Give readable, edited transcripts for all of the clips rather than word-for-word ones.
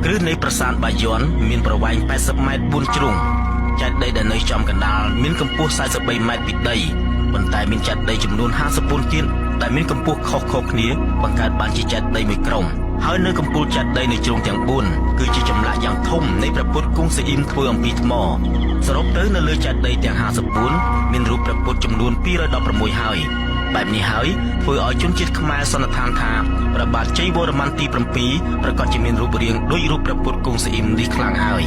គ្រឹះនៃប្រាសាទបាយ័នមានប្រវែង80ម៉ែត្រ4ជ្រុងចេតិយដែលនៅចំកណ្ដាលមានកម្ពស់43ម៉ែត្រពីដីប៉ុន្តែមានចេតិយចំនួន54ទៀតដែលមានកម្ពស់ខុសៗគ្នាបង្កើតបានជាចេតិយមួយក្រុមហើយនៅកំពូលចេតិយនៅជ្រុងទាំង4គឺជាចម្លាក់យ៉ាងធំនៃព្រះពុទ្ធគង់សីអ៊ីមធ្វើអំពីថ្មសរុបទៅនៅលើចេតិយទាំង54មានរូបព្រះពុទ្ធចំនួន216ហើយបែបនេះហើយធ្វើឲ្យជនជាតិខ្មែរសន្និដ្ឋានថាព្រះបាទជ័យវរ្ម័នទី7ប្រកាសជាមានរូបរាងដូចរូបព្រះពុទ្ធគង់សីអ៊ីមនេះខ្លាំងហើយ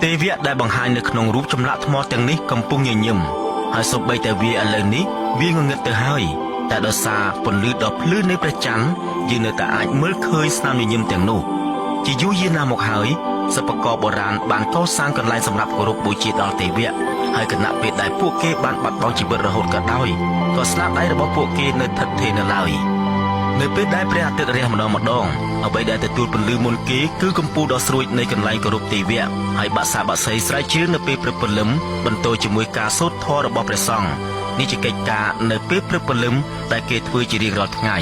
ទេវៈដែលបង្ហាញនៅក្នុងរូបចម្លាក់ថ្មទាំងនេះកំពុងញញឹមហើយសូម្បីតែវាឥឡូវនេះវាងងឹតទៅហើយតែដោយសារពន្លឺដ៏ភ្លឺនៃព្រះច័ន្ទយើងនៅតែអាចមើលឃើញស្នាមញញឹមទាំងនោះជាយូរយារណាស់មកហើយសិប្បករបុរាណបានកសាងកន្លែងសម្រាប់គោរពបូជាដល់ទេវៈហើយគណៈពេលដែលពួកគេបានបាត់បង់ជីវិតរហូតក៏ដោយក៏ស្នាដៃរបស់ពួកគេនៅស្ថិតស្ថេរនៅឡើយនៅពេលដែលព្រះអាទិត្យរះម្ដងអ្វីដែលទទួលពន្លឺមុនគេគឺកម្ពូលដ៏ស្រួចនៃកន្លែងគោរពទេវៈហើយបាក់សាបាក់សីស្រែកជឿននៅពេលព្រឹកព្រលឹមបន្តជាមួយការសូត្រធម៌របស់ព្រះសង្ឃនេះជាកិច្ចការនៅពេលព្រឹកព្រលឹមដែលគេធ្វើជារៀងរាល់ថ្ងៃ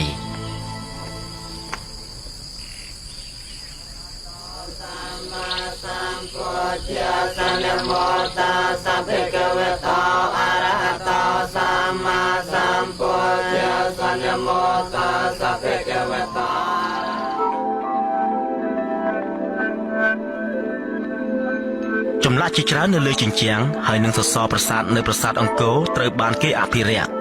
ចម្លាក់ជាច្រើននៅលើជញ្ជាំងហើយនឹងសសរប្រាសាទនៅប្រាសាទអង្គរត្រូវបានគេអភិរក្ស